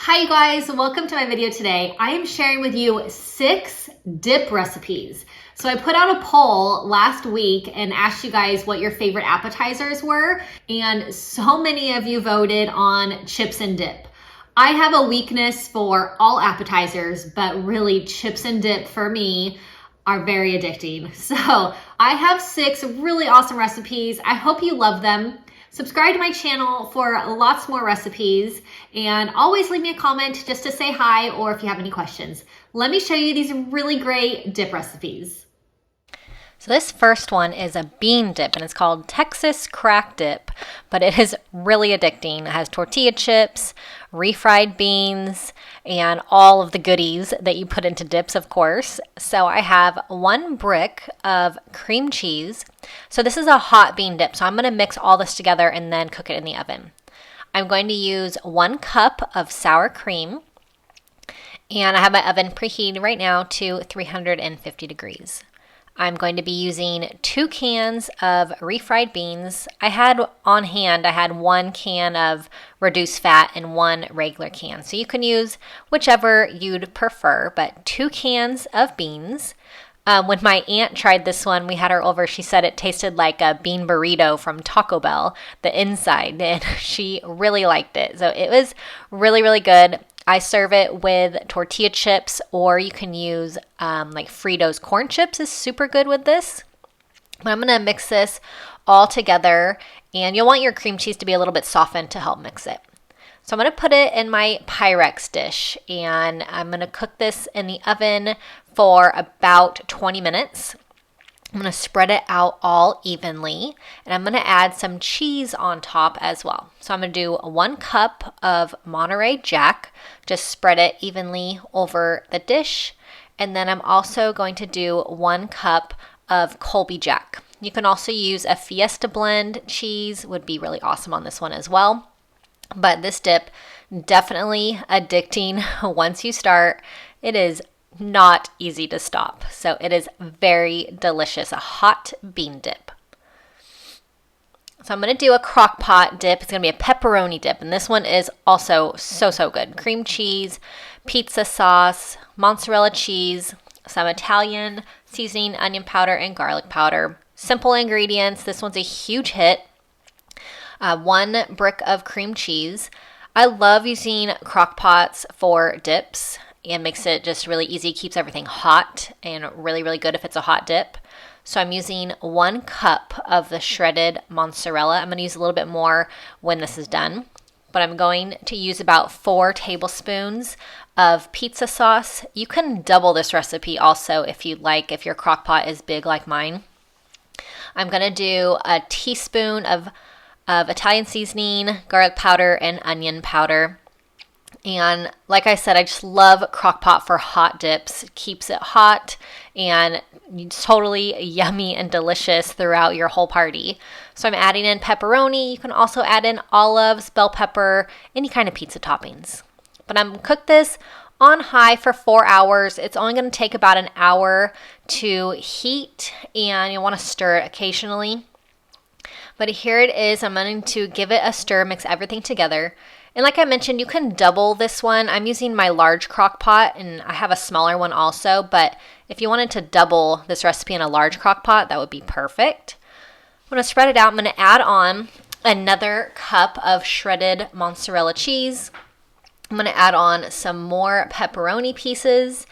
Hi you guys, welcome to my video today. I am sharing with you 6 dip recipes. So I put out a poll last week and asked you guys what your favorite appetizers were, and so many of you voted on chips and dip. I have a weakness for all appetizers, but really chips and dip for me are very addicting. So I have 6 really awesome recipes. I hope you love them. Subscribe to my channel for lots more recipes, and always leave me a comment just to say hi or if you have any questions. Let me show you these really great dip recipes. So this first one is a bean dip, and it's called Texas Crack Dip, but it is really addicting. It has tortilla chips, refried beans, and all of the goodies that you put into dips, of course. So I have 1 brick of cream cheese. So this is a hot bean dip, so I'm going to mix all this together and then cook it in the oven. I'm going to use 1 cup of sour cream, and I have my oven preheated right now to 350 degrees. I'm going to be using 2 cans of refried beans. I had 1 can of reduced fat and 1 regular can. So you can use whichever you'd prefer, but 2 cans of beans. When my aunt tried this one, we had her over, she said it tasted like a bean burrito from Taco Bell, the inside, and she really liked it. So it was really, really good. I serve it with tortilla chips, or you can use like Fritos corn chips is super good with this. But I'm going to mix this all together, and you'll want your cream cheese to be a little bit softened to help mix it. So I'm going to put it in my Pyrex dish, and I'm going to cook this in the oven for about 20 minutes. I'm going to spread it out all evenly, and I'm going to add some cheese on top as well. So I'm going to do 1 cup of Monterey Jack, just spread it evenly over the dish, and then I'm also going to do 1 cup of Colby Jack. You can also use a Fiesta blend cheese, would be really awesome on this one as well. But this dip, definitely addicting once you start. It is not easy to stop. So it is very delicious, a hot bean dip. So I'm going to do a Crockpot dip. It's going to be a pepperoni dip, and this one is also so good. Cream cheese, pizza sauce, mozzarella cheese, some Italian seasoning, onion powder, and garlic powder. Simple ingredients. This one's a huge hit. 1 brick of cream cheese. I love using Crockpots for dips. It makes it just really easy, keeps everything hot and really, really good if it's a hot dip. So I'm using 1 cup of the shredded mozzarella. I'm going to use a little bit more when this is done, but I'm going to use about 4 tablespoons of pizza sauce. You can double this recipe also if you'd like, if your Crockpot is big like mine. I'm going to do a teaspoon of Italian seasoning, garlic powder, and onion powder. And like I said, I just love Crockpot for hot dips. It keeps it hot and totally yummy and delicious throughout your whole party. So I'm adding in pepperoni. You can also add in olives, bell pepper, any kind of pizza toppings. But I'm going to cook this on high for 4 hours. It's only going to take about an hour to heat, and you'll want to stir it occasionally. But here it is. I'm going to give it a stir, mix everything together. And like I mentioned, you can double this one. I'm using my large crock pot, and I have a smaller one also. But if you wanted to double this recipe in a large crock pot, that would be perfect. I'm going to spread it out. I'm going to add on another cup of shredded mozzarella cheese. I'm going to add on some more pepperoni pieces.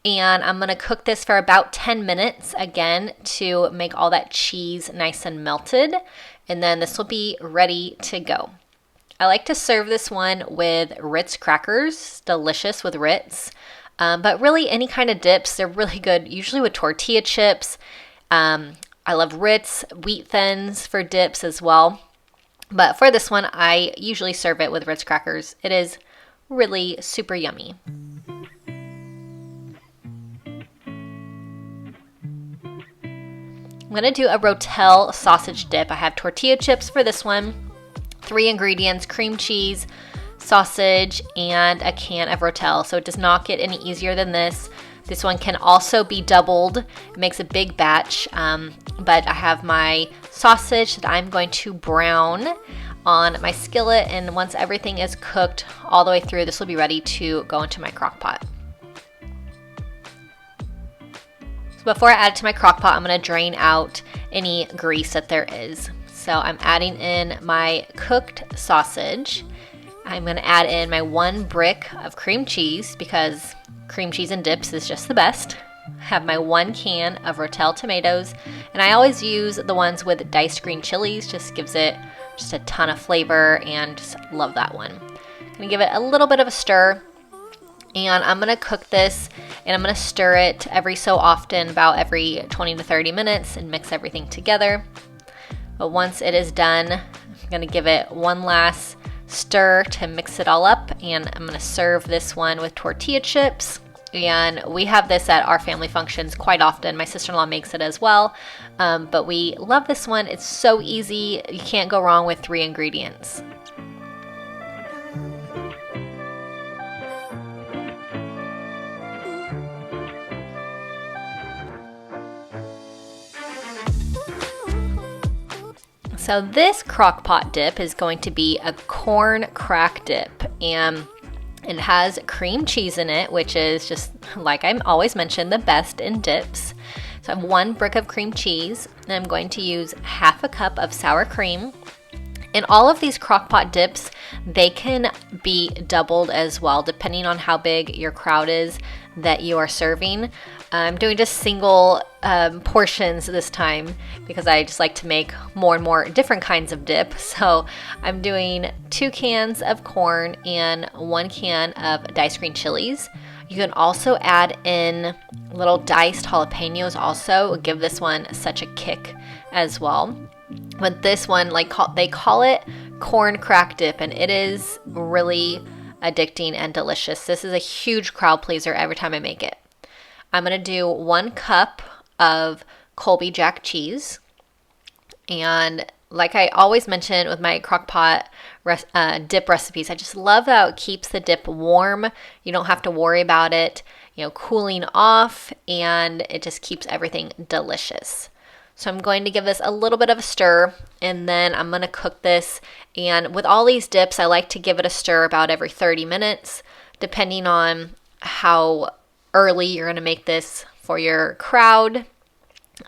And I'm going to cook this for about 10 minutes, again, to make all that cheese nice and melted. And then this will be ready to go. I like to serve this one with Ritz crackers, delicious with Ritz. But really any kind of dips, they're really good, usually with tortilla chips. I love Ritz, wheat thins for dips as well. But for this one, I usually serve it with Ritz crackers. It is really super yummy. I'm going to do a Rotel sausage dip. I have tortilla chips for this one, 3 ingredients, cream cheese, sausage, and a can of Rotel. So it does not get any easier than this. This one can also be doubled. It makes a big batch, but I have my sausage that I'm going to brown. on my skillet, and once everything is cooked all the way through, this will be ready to go into my crock pot. So before I add it to my crock pot, I'm going to drain out any grease that there is. So I'm adding in my cooked sausage. I'm going to add in my 1 brick of cream cheese because cream cheese and dips is just the best. I have my 1 can of Rotel tomatoes, and I always use the ones with diced green chilies. Just gives it just a ton of flavor, and just love that one. I'm going to give it a little bit of a stir, and I'm going to cook this, and I'm going to stir it every so often, about every 20 to 30 minutes, and mix everything together. But once it is done, I'm going to give it one last stir to mix it all up, and I'm going to serve this one with tortilla chips. And we have this at our family functions quite often. My sister-in-law makes it as well, but we love this one. It's so easy. You can't go wrong with 3 ingredients. So this crock pot dip is going to be a corn crack dip, and it has cream cheese in it, which is just, like I always mention, the best in dips. So I have 1 brick of cream cheese, and I'm going to use half a cup of sour cream. And all of these crock pot dips, they can be doubled as well, depending on how big your crowd is that you are serving. I'm doing just single portions this time because I just like to make more and more different kinds of dip. So I'm doing 2 cans of corn and 1 can of diced green chilies. You can also add in little diced jalapenos also. Give this one such a kick as well. But this one, they call it corn crack dip, and it is really addicting and delicious. This is a huge crowd pleaser every time I make it. I'm going to do 1 cup of Colby Jack cheese. And like I always mention with my crock pot dip recipes, I just love how it keeps the dip warm. You don't have to worry about it, cooling off, and it just keeps everything delicious. So I'm going to give this a little bit of a stir, and then I'm going to cook this. And with all these dips, I like to give it a stir about every 30 minutes, depending on how early you're going to make this for your crowd.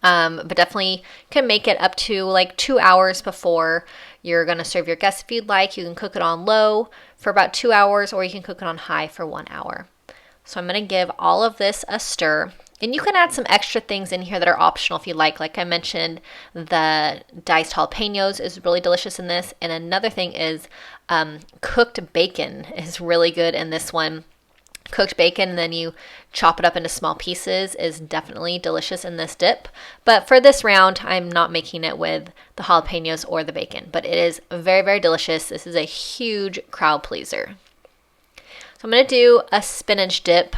But definitely can make it up to like 2 hours before you're going to serve your guests if you'd like. You can cook it on low for about 2 hours, or you can cook it on high for 1 hour. So I'm going to give all of this a stir. And you can add some extra things in here that are optional if you like. Like I mentioned, the diced jalapenos is really delicious in this. And another thing is cooked bacon is really good in this one. Cooked bacon, and then you chop it up into small pieces, is definitely delicious in this dip. But for this round, I'm not making it with the jalapenos or the bacon. But it is very, very delicious. This is a huge crowd pleaser. So I'm going to do a spinach dip.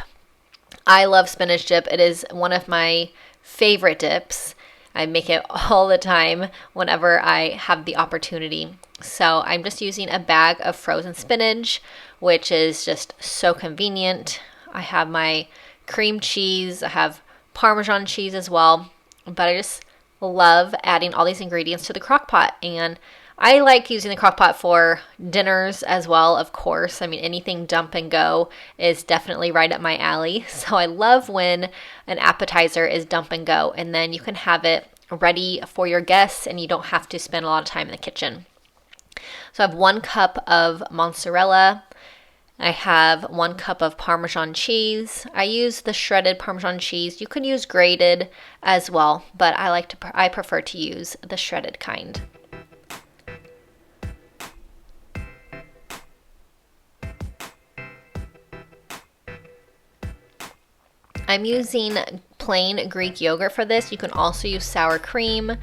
I love spinach dip. It is one of my favorite dips. I make it all the time whenever I have the opportunity. So I'm just using a bag of frozen spinach, which is just so convenient. I have my cream cheese. I have Parmesan cheese as well. But I just love adding all these ingredients to the crock pot. And I like using the crock pot for dinners as well, of course. I mean, anything dump and go is definitely right up my alley. So I love when an appetizer is dump and go, and then you can have it ready for your guests and you don't have to spend a lot of time in the kitchen. So I have 1 cup of mozzarella. I have 1 cup of Parmesan cheese. I use the shredded Parmesan cheese. You can use grated as well, but I prefer to use the shredded kind. I'm using plain Greek yogurt for this. You can also use sour cream,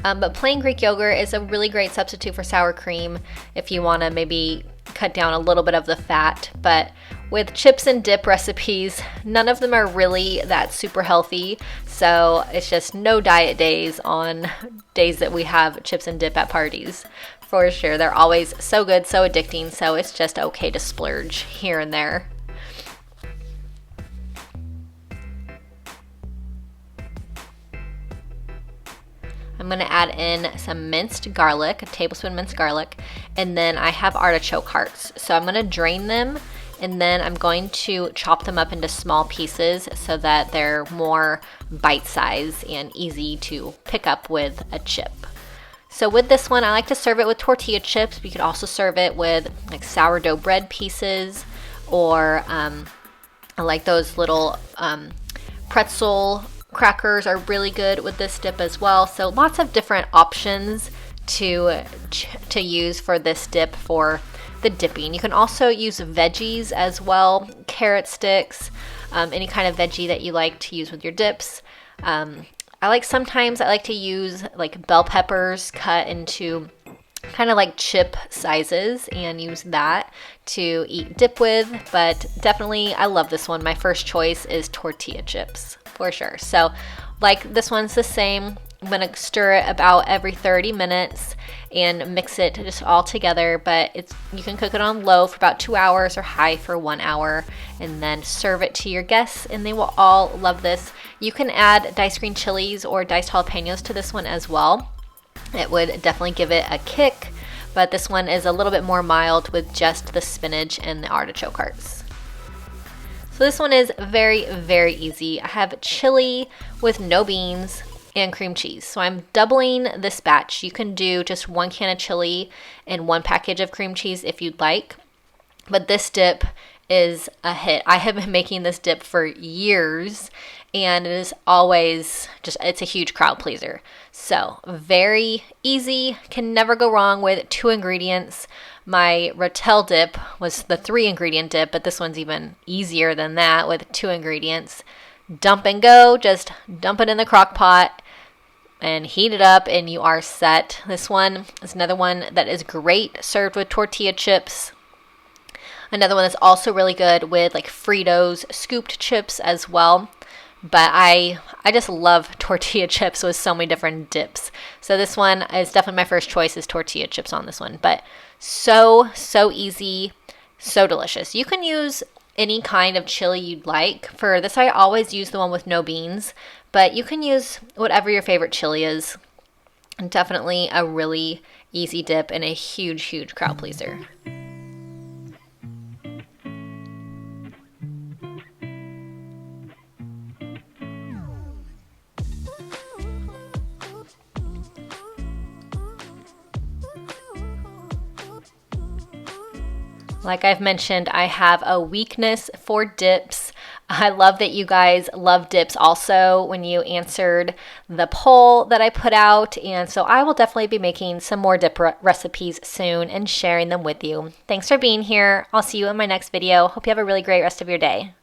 but plain Greek yogurt is a really great substitute for sour cream if you want to maybe cut down a little bit of the fat. But with chips and dip recipes, none of them are really that super healthy, so it's just no diet days on days that we have chips and dip at parties. For sure, they're always so good, so addicting, so it's just okay to splurge here and there. I'm going to add in some minced garlic, a tablespoon minced garlic, and then I have artichoke hearts. So I'm going to drain them, and then I'm going to chop them up into small pieces so that they're more bite-sized and easy to pick up with a chip. So with this one, I like to serve it with tortilla chips. You could also serve it with like sourdough bread pieces, or I like those little pretzel crackers are really good with this dip as well. So lots of different options to use for this dip for the dipping. You can also use veggies as well, carrot sticks, any kind of veggie that you like to use with your dips. Sometimes I like to use like bell peppers cut into kind of like chip sizes and use that to eat dip with, but definitely I love this one. My first choice is tortilla chips for sure. So like this one's the same. I'm gonna stir it about every 30 minutes and mix it just all together, but you can cook it on low for about 2 hours or high for 1 hour, and then serve it to your guests and they will all love this. You can add diced green chilies or diced jalapenos to this one as well. It would definitely give it a kick, but this one is a little bit more mild with just the spinach and the artichoke hearts. So this one is very, very easy. I have chili with no beans and cream cheese. So I'm doubling this batch. You can do just 1 can of chili and 1 package of cream cheese if you'd like, but this dip is a hit. I have been making this dip for years, and it is always it's a huge crowd pleaser. So very easy, can never go wrong with 2 ingredients. My Rotel dip was the 3 ingredient dip, but this one's even easier than that with 2 ingredients. Dump and go, just dump it in the crock pot and heat it up and you are set. This one is another one that is great served with tortilla chips. Another one that's also really good with like Fritos scooped chips as well. But I just love tortilla chips with so many different dips. So this one is definitely my first choice, is tortilla chips on this one. But so easy, so delicious. You can use any kind of chili you'd like. For this, I always use the one with no beans, but you can use whatever your favorite chili is. And definitely a really easy dip and a huge, huge crowd pleaser. Like I've mentioned, I have a weakness for dips. I love that you guys love dips also when you answered the poll that I put out. And so I will definitely be making some more dip recipes soon and sharing them with you. Thanks for being here. I'll see you in my next video. Hope you have a really great rest of your day.